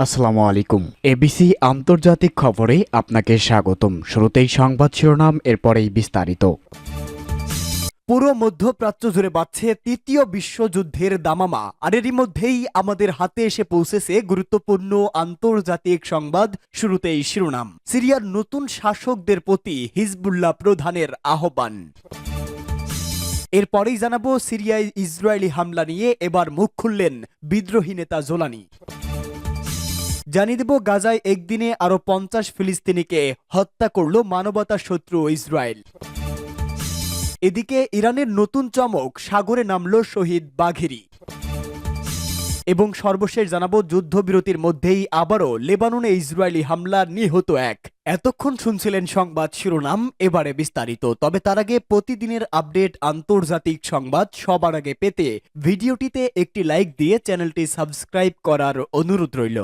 আসসালামু আলাইকুম। এবিসি আন্তর্জাতিক খবরে আপনাকে স্বাগতম। শুরুতেই সংবাদ শিরোনাম, এরপরেই বিস্তারিত। পুরো মধ্যপ্রাচ্য জুড়ে বাড়ছে তৃতীয় বিশ্বযুদ্ধের দামামা, আর এরই মধ্যেই আমাদের হাতে এসে পৌঁছেছে গুরুত্বপূর্ণ আন্তর্জাতিক সংবাদ। শুরুতেই শিরোনাম, সিরিয়ার নতুন শাসকদের প্রতি হিজবুল্লাহ প্রধানের আহ্বান। এরপরেই জানাবো, সিরিয়ায় ইসরায়েলি হামলা নিয়ে এবার মুখ খুললেন বিদ্রোহী নেতা জোলানি। জানিয়ে দেব, গাজায় একদিনে আরো 50 ফিলিস্তিনিকে হত্যা করল মানবতা শত্রু ইসরায়েল। এদিকে ইরানের নতুন চমক, সাগরে নামল শহীদ বাঘেরি। এবং সর্বশেষ জানাবো, যুদ্ধবিরতির মধ্যেই আবারও লেবাননে ইসরায়েলি হামলা, নিহত এক। এতক্ষণ শুনছিলেন সংবাদ শিরোনাম, এবারে বিস্তারিত। তবে তার আগে প্রতিদিনের আপডেট আন্তর্জাতিক সংবাদ সবার আগে পেতে ভিডিওটিতে একটি লাইক দিয়ে চ্যানেলটি সাবস্ক্রাইব করার অনুরোধ রইল।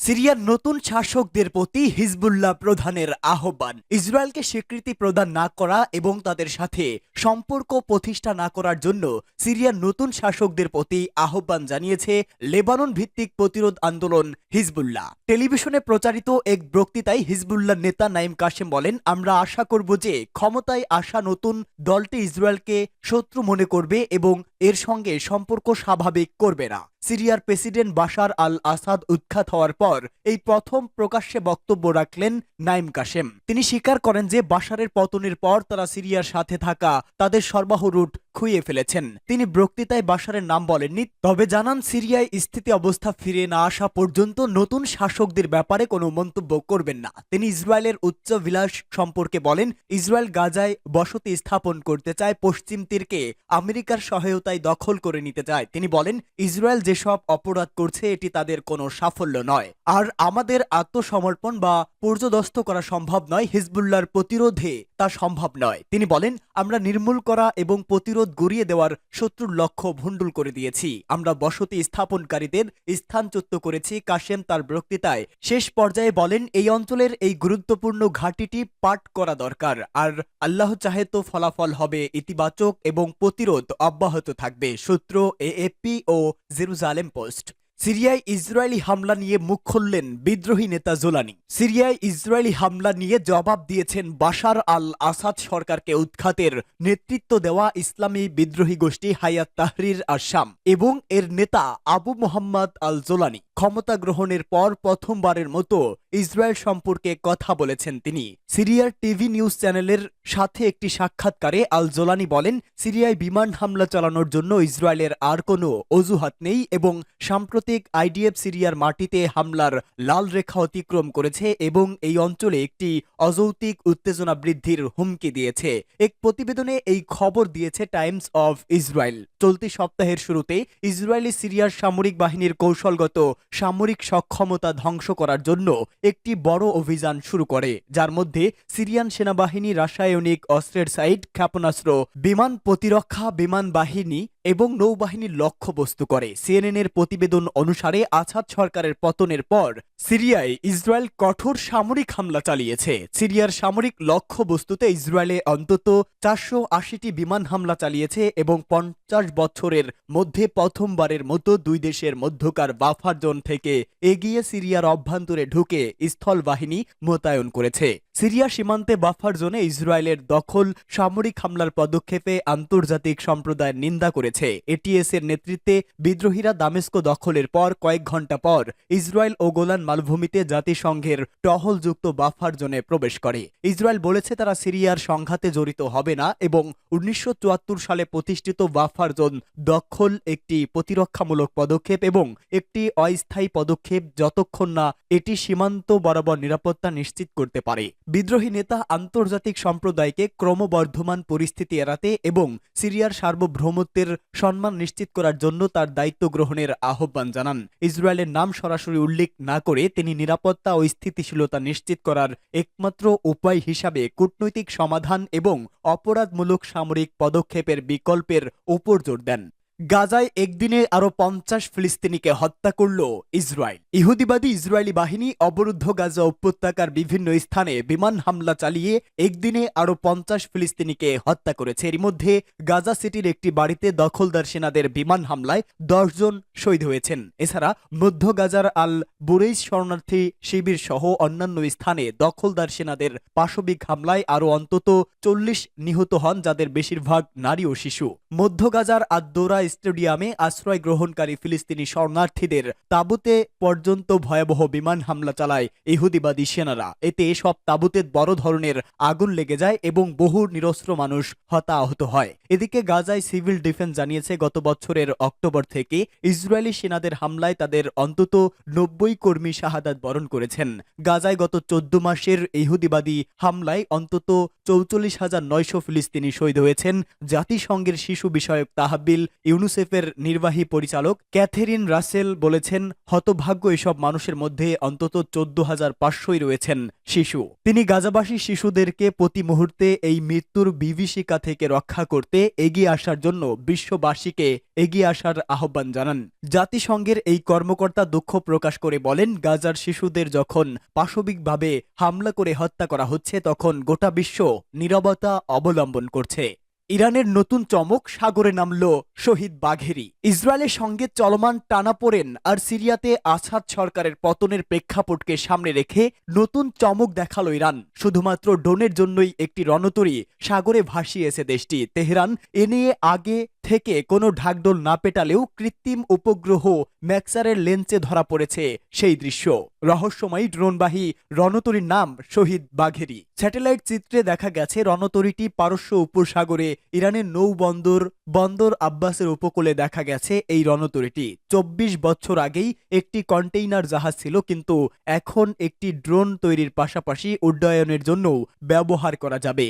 সিরিয়ার নতুন শাসকদের প্রতি হিজবুল্লাহ প্রধানের আহ্বান। ইসরায়েলকে স্বীকৃতি প্রদান না করা এবং তাদের সাথে সম্পর্ক প্রতিষ্ঠা না করার জন্য সিরিয়ার নতুন শাসকদের প্রতি আহ্বান জানিয়েছে লেবানন ভিত্তিক প্রতিরোধ আন্দোলন হিজবুল্লাহ। টেলিভিশনে প্রচারিত এক বক্তৃতায় হিজবুল্লাহ নেতা নাইম কাশেম বলেন, আমরা আশা করব যে ক্ষমতায় আসা নতুন দলটি ইসরায়েলকে শত্রু মনে করবে এবং এর সঙ্গে সম্পর্ক স্বাভাবিক করবে না। সিরিয়ার প্রেসিডেন্ট বাশার আল আসাদ উৎখাত হওয়ার পর এই প্রথম প্রকাশ্যে বক্তব্য রাখলেন নাইম কাশেম। তিনি স্বীকার করেন যে বাশারের পতনের পর তারা সিরিয়ার সাথে থাকা তাদের সরবরাহ রুট খুইয়ে ফেলেছেন। তিনি বক্তৃতায় বাশারের নাম বলেননি, তবে জানান সিরিয়ায় স্থিতি অবস্থা ফিরে না আসা পর্যন্ত নতুন শাসকদের ব্যাপারে কোনো মন্তব্য করবেন না। তিনি ইসরায়েলের উচ্চাভিলাষ সম্পর্কে বলেন, ইসরায়েল গাজায় বসতি স্থাপন করতে চায়, পশ্চিম তীরকে আমেরিকার সহায়তায় দখল করে নিতে চায়। তিনি বলেন, ইসরায়েল যেসব অপরাধ করছে এটি তাদের কোনো সাফল্য নয়, আর আমাদের আত্মসমর্পণ বা পর্যদস্ত করা সম্ভব নয়। হিজবুল্লাহর প্রতিরোধে তা সম্ভব নয়। তিনি বলেন, আমরা নির্মূল করা এবং প্রতিরোধ গড়িয়ে দেওয়ার শত্রুর লক্ষ্য ভণ্ডুল করে দিয়েছি। আমরা বসতি স্থাপনকারীদের স্থানচ্যুত করেছি। কাশেম তার বক্তৃতায় শেষ পর্যায়ে বলেন, এই অঞ্চলের এই গুরুত্বপূর্ণ ঘাঁটিটি পাট করা দরকার, আর আল্লাহ চাহে তো ফলাফল হবে ইতিবাচক এবং প্রতিরোধ অব্যাহত থাকবে। সূত্র এএফপি ও জেরুজালেম পোস্ট। সিরিয়ায় ইসরায়েলি হামলা নিয়ে মুখ খুললেন বিদ্রোহী নেতা জোলানি। সিরিয়ায় ইসরায়েলি হামলা নিয়ে জবাব দিয়েছেন বাশার আল আসাদ সরকারকে উৎখাতের নেতৃত্ব দেওয়া ইসলামী বিদ্রোহী গোষ্ঠী হায়াত তাহরির আশ-শাম এবং এর নেতা আবু মোহাম্মদ আল জোলানি। ক্ষমতা গ্রহণের পর প্রথমবারের মতো ইসরায়েল সম্পর্কে কথা বলেছেন তিনি। সিরিয়ার টিভি নিউজ চ্যানেলের সাথে একটি সাক্ষাৎকারে আল জোলানি বলেন, সিরিয়ায় বিমান হামলা চালানোর জন্য ইসরায়েলের আর কোনো অজুহাত নেই এবং সাম্প্রতিক আইডিএফ সিরিয়ার মাটিতে হামলার লাল রেখা অতিক্রম করেছে এবং এই অঞ্চলে একটি অযৌক্তিক উত্তেজনা বৃদ্ধির হুমকি দিয়েছে। এক প্রতিবেদনে এই খবর দিয়েছে টাইমস অফ ইসরায়েল। চলতি সপ্তাহের শুরুতে ইসরায়েলি সিরিয়ার সামরিক বাহিনীর কৌশলগত সামরিক সক্ষমতা ধ্বংস করার জন্য একটি বড় অভিযান শুরু করে, যার মধ্যে সিরিয়ান সেনাবাহিনী রাসায়নিক অস্ত্রের সাইট, ক্ষেপণাস্ত্র, বিমান প্রতিরক্ষা, বিমান বাহিনী এবং নৌবাহিনীর লক্ষ্যবস্তু করে। সিএনএনের প্রতিবেদন অনুসারে আসাদ সরকারের পতনের পর সিরিয়ায় ইসরায়েল কঠোর সামরিক হামলা চালিয়েছে। সিরিয়ার সামরিক লক্ষ্যবস্তুতে ইসরায়েলে অন্তত 480টি বিমান হামলা চালিয়েছে এবং 50 বছরের মধ্যে প্রথমবারের মতো দুই দেশের মধ্যকার বাফার জোন থেকে এগিয়ে সিরিয়ার অভ্যন্তরে ঢুকে স্থল বাহিনী মোতায়েন করেছে। সিরিয়া সীমান্তে বাফার জোনে ইসরায়েলের দখল সামরিক হামলার পদক্ষেপে আন্তর্জাতিক সম্প্রদায়ের নিন্দা করেছে। এটিএস এর নেতৃত্বে বিদ্রোহীরা দামেস্ক দখলের পর কয়েক ঘন্টা পর ইসরায়েল ও গোলান মালভূমিতে জাতিসংঘের টহলযুক্ত বাফার জোনে প্রবেশ করে। ইসরায়েল বলেছে তারা সিরিয়ার সংঘাতে জড়িত হবে না এবং 1974 সালে প্রতিষ্ঠিত বাফার জোন দখল একটি প্রতিরক্ষামূলক পদক্ষেপ এবং একটি অস্থায়ী পদক্ষেপ যতক্ষণ না এটি সীমান্ত বরাবর নিরাপত্তা নিশ্চিত করতে পারে। বিদ্রোহী নেতা আন্তর্জাতিক সম্প্রদায়কে ক্রমবর্ধমান পরিস্থিতি এড়াতে এবং সিরিয়ার সার্বভৌমত্বের সম্মান নিশ্চিত করার জন্য তার দায়িত্ব গ্রহণের আহ্বান জানান। ইসরায়েলের নাম সরাসরি উল্লেখ না করে তিনি নিরাপত্তা ও স্থিতিশীলতা নিশ্চিত করার একমাত্র উপায় হিসাবে কূটনৈতিক সমাধান এবং অপরাধমূলক সামরিক পদক্ষেপের বিকল্পের উপর জোর দেন। গাজায় একদিনে আরো 50 ফিলিস্তিনিকে হত্যা করল ইসরায়েল। ইহুদিবাদী ইসরায়েলি বাহিনী অবরুদ্ধ গাজা উপত্যকার বিভিন্ন স্থানে বিমান হামলা চালিয়ে একদিনে আরো 50 ফিলিস্তিনিকে হত্যা করেছে। এর মধ্যে গাজা সিটির একটি বাড়িতে দখলদার সেনাদের বিমান হামলায় 10 জন শহীদ হয়েছেন। এছাড়া মধ্য গাজার আল বুরেইজ শরণার্থী শিবির সহ অন্যান্য স্থানে দখলদার সেনাদের পাশবিক হামলায় আরো অন্তত 40 নিহত হন, যাদের বেশিরভাগ নারী ও শিশু। মধ্য গাজার আদ-দৌরা স্টেডিয়ামে আশ্রয় গ্রহণকারী ফিলিস্তিনি শরণার্থীদের তাঁবুতে পর্যন্ত ভয়াবহ বিমান হামলা চালায় ইহুদিবাদী সেনারা। এতে সব তাঁবুতে বড় ধরনের আগুন লেগে যায় এবং বহু নিরস্ত্র মানুষ হতাহত হয়। এদিকে গাজায় সিভিল ডিফেন্স জানিয়েছে, গত বছরের অক্টোবর থেকে ইসরায়েলি সেনাদের হামলায় তাদের অন্তত 90 কর্মী শাহাদাত বরণ করেছেন। গাজায় গত 14 মাসের ইহুদিবাদী হামলায় অন্তত 44,900 ফিলিস্তিনি শহীদ হয়েছেন। জাতিসংঘের শিশু বিষয়ক তাহবিল ইউনিসেফের নির্বাহী পরিচালক ক্যাথেরিন রাসেল বলেছেন, হতভাগ্য এসব মানুষের মধ্যে অন্তত 14,500 রয়েছেন শিশু। তিনি গাজাবাসী শিশুদেরকে প্রতি মুহূর্তে এই মৃত্যুর বিভীষিকা থেকে রক্ষা করতে এগিয়ে আসার জন্য বিশ্ববাসীকে এগিয়ে আসার আহ্বান জানান। জাতিসংঘের এই কর্মকর্তা দুঃখ প্রকাশ করে বলেন, গাজার শিশুদের যখন পাশবিকভাবে হামলা করে হত্যা করা হচ্ছে, তখন গোটা বিশ্ব নীরবতা অবলম্বন করছে। ইরানের নতুন চমক, সাগরে নামল শহীদ বাঘেরি। ইসরায়েলের সঙ্গে চলমান টানাপোড়েন আর সিরিয়াতে আসাদ সরকারের পতনের প্রেক্ষাপটকে সামনে রেখে নতুন চমক দেখালো ইরান। শুধুমাত্র ড্রোনের জন্যই একটি রণতরী সাগরে ভাসিয়েছে দেশটি। তেহরান এ নিয়ে আগে থেকে কোনো ঢাকঢোল না পেটালেও কৃত্রিম উপগ্রহ ম্যাক্সারের লেন্সে ধরা পড়েছে সেই দৃশ্য। রহস্যময়ী ড্রোনবাহী রণতরীর নাম শহীদ বাঘেরি। স্যাটেলাইট চিত্রে দেখা গেছে রণতরীটি পারস্য উপসাগরে ইরানের বন্দর আব্বাসের উপকূলে দেখা গেছে। এই রণতরীটি 24 বছর আগেই একটি কন্টেইনার জাহাজ ছিল, কিন্তু এখন একটি ড্রোন তৈরির পাশাপাশি উড্ডয়নের জন্য ব্যবহার করা যাবে।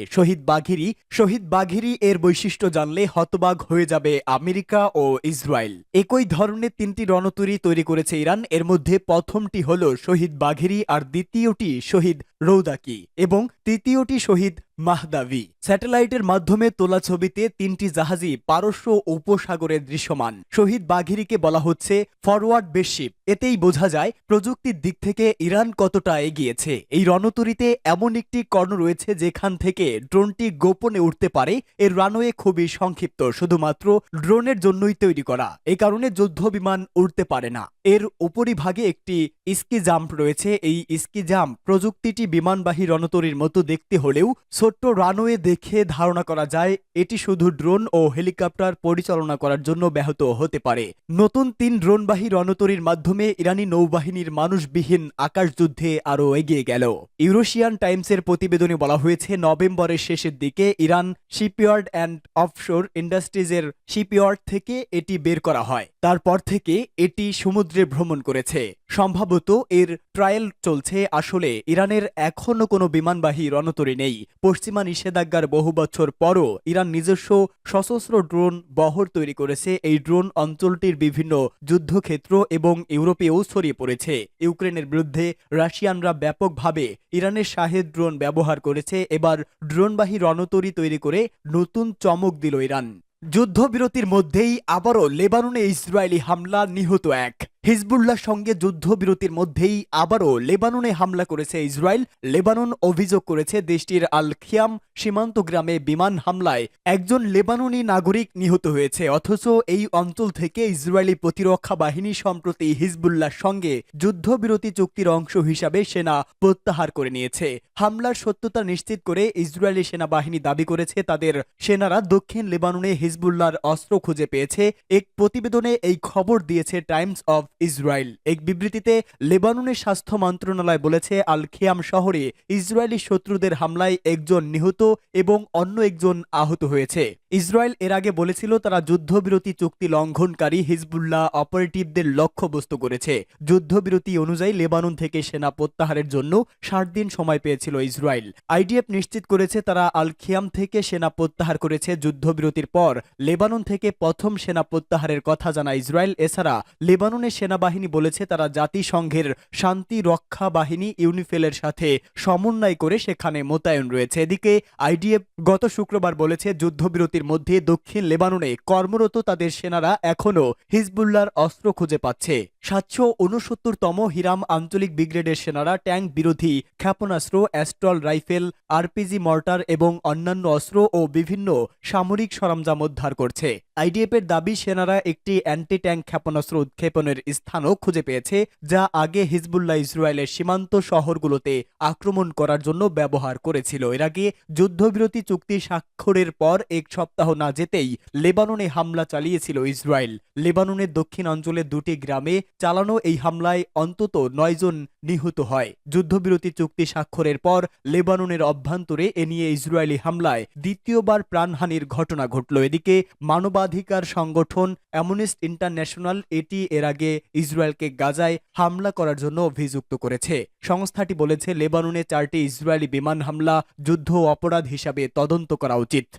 শহীদ বাঘেরি এর বৈশিষ্ট্য জানলে হতবাক হয়ে যাবে আমেরিকা ও ইসরায়েল। একই ধরনের 3টি রণতরী তৈরি করেছে ইরান। এর মধ্যে প্রথমটি হল শহীদ বাঘেরি, আর দ্বিতীয়টি শহীদ রৌদাকি এবং তৃতীয়টি শহীদ মাহদাভি। স্যাটেলাইটের মাধ্যমে তোলা ছবিতে 3টি জাহাজই পারস্য উপসাগরে দৃশ্যমান। শহীদ বাঘেরিকে বলা হচ্ছে ফরওয়ার্ড বেশিপ। এতেই বোঝা যায় প্রযুক্তির দিক থেকে ইরান কতটা এগিয়েছে। এই রণতরীতে এমন একটি কর্ণ রয়েছে যেখান থেকে ড্রোনটি গোপনে উঠতে পারে। এর রানওয়ে খুবই সংক্ষিপ্ত, শুধুমাত্র ড্রোনের জন্যই তৈরি করা। এ কারণে যুদ্ধ বিমান উড়তে পারে না। এর উপরিভাগে একটি স্কি জাম্প রয়েছে। এই স্কি জাম্প প্রযুক্তিটি বিমানবাহী রণতরীর মতো দেখতে হলেও ছোট্ট রানওয়ে দেখে ধারণা করা যায় এটি শুধু ড্রোন ও হেলিকপ্টার পরিচালনা করার জন্য ব্যাহত হতে পারে। নতুন 3 ড্রোনবাহী রণতরীর মাধ্যমে ইরানি নৌবাহিনীর মানুষবিহীন আকাশযুদ্ধে আরও এগিয়ে গেল। ইউরোশিয়ান টাইমসের প্রতিবেদনে বলা হয়েছে, নভেম্বরের শেষের দিকে ইরান শিপইয়ার্ড অ্যান্ড অফশোর ইন্ডাস্ট্রিজের শিপইয়ার্ড থেকে এটি বের করা হয়। তারপর থেকে এটি সমুদ্রে ভ্রমণ করেছে। সম্ভবত এর ট্রায়াল চলছে। আসলে ইরানের এখনো কোনো বিমানবাহী রণতরী নেই। পশ্চিমা নিষেধাজ্ঞার বহু বছর পরও ইরান নিজস্ব সশস্ত্র ড্রোন বহর তৈরি করেছে। এই ড্রোন অঞ্চলটির বিভিন্ন যুদ্ধক্ষেত্র এবং ইউরোপেও ছড়িয়ে পড়েছে। ইউক্রেনের বিরুদ্ধে রাশিয়ানরা ব্যাপকভাবে ইরানের শাহেদ ড্রোন ব্যবহার করেছে। এবার ড্রোনবাহী রণতরী তৈরি করে নতুন চমক দিল ইরান। যুদ্ধবিরতির মধ্যেই আবারও লেবাননে ইসরায়েলি হামলা, নিহত 1। হিজবুল্লাহর সঙ্গে যুদ্ধবিরতির মধ্যেই আবারও লেবাননে হামলা করেছে ইসরায়েল। লেবানন অভিযোগ করেছে দেশটির আল খিয়াম সীমান্ত গ্রামে বিমান হামলায় একজন লেবাননি নাগরিক নিহত হয়েছে। অথচ এই অঞ্চল থেকে ইসরায়েলি প্রতিরক্ষা বাহিনী সম্প্রতি হিজবুল্লাহর সঙ্গে যুদ্ধবিরতি চুক্তির অংশ হিসাবে সেনা প্রত্যাহার করে নিয়েছে। হামলার সত্যতা নিশ্চিত করে ইসরায়েলি সেনাবাহিনী দাবি করেছে তাদের সেনারা দক্ষিণ লেবাননে হিজবুল্লাহর অস্ত্র খুঁজে পেয়েছে। এক প্রতিবেদনে এই খবর দিয়েছে টাইমস অফ ইসরায়েল। এক বিবৃতিতে লেবাননের স্বাস্থ্য মন্ত্রণালয় বলেছে, আল খিয়াম শহরে ইসরায়েলি শত্রুদের হামলায় একজন নিহত এবং অন্য একজন আহত হয়েছে। ইসরায়েল এর আগে বলেছিল তারা যুদ্ধবিরতি চুক্তি লঙ্ঘনকারী হিজবুল্লাহ অপারেটিভদের লক্ষ্যবস্তু করেছে। যুদ্ধবিরতি অনুযায়ী লেবানন থেকে সেনা প্রত্যাহারের জন্য 60 দিন সময় পেয়েছিল ইসরায়েল। আইডিএফ নিশ্চিত করেছে তারা আল খিয়াম থেকে সেনা প্রত্যাহার করেছে। যুদ্ধবিরতির পর লেবানন থেকে প্রথম সেনা প্রত্যাহারের কথা জানা ইসরায়েল। এছাড়া লেবাননের সেনা সেনাবাহিনী বলেছে তারা জাতিসংঘের শান্তি রক্ষা বাহিনী ইউনিফিলের সাথে সমন্বয় করে সেখানে মোতায়েন রয়েছে। এদিকে আইডিএফ গত শুক্রবার বলেছে যুদ্ধবিরতির মধ্যে দক্ষিণ লেবাননে কর্মরত তাদের সেনারা এখনও হিজবুল্লাহর অস্ত্র খুঁজে পাচ্ছে। ৭৬৯তম হিরাম আঞ্চলিক ব্রিগেডের সেনারা ট্যাঙ্ক বিরোধী ক্ষেপণাস্ত্র, অ্যাস্ট্রল রাইফেল, আরপিজি মর্টার এবং অন্যান্য অস্ত্র ও বিভিন্ন সামরিক সরঞ্জাম উদ্ধার করছে। আইডিএফের দাবি সেনারা একটি অ্যান্টি ট্যাঙ্ক ক্ষেপণাস্ত্র উৎক্ষেপণের স্থানও খুঁজে পেয়েছে, যা আগে হিজবুল্লাহ ইসরায়েলের সীমান্ত শহরগুলোতে আক্রমণ করার জন্য ব্যবহার করেছিল। এর আগে যুদ্ধবিরতি চুক্তি স্বাক্ষরের পর এক সপ্তাহ না যেতেই লেবাননে হামলা চালিয়েছিল ইসরায়েল। লেবাননের দক্ষিণাঞ্চলের দুটি গ্রামে চালানো এই হামলায় অন্তত ৯ জন নিহত হয়। যুদ্ধবিরতি চুক্তি স্বাক্ষরের পর লেবাননের অভ্যন্তরে এ নিয়ে ইসরায়েলি হামলায় দ্বিতীয়বার প্রাণহানির ঘটনা ঘটল। এদিকে মানবাধিকার সংগঠন অ্যামনেস্টি ইন্টারন্যাশনাল এটি এর আগে ইসরায়েলকে গাজায় হামলা করার জন্য অভিযুক্ত করেছে। সংস্থাটি বলেছে লেবাননে 4টি ইসরায়েলি বিমান হামলা যুদ্ধ অপরাধ হিসাবে তদন্ত করা উচিত।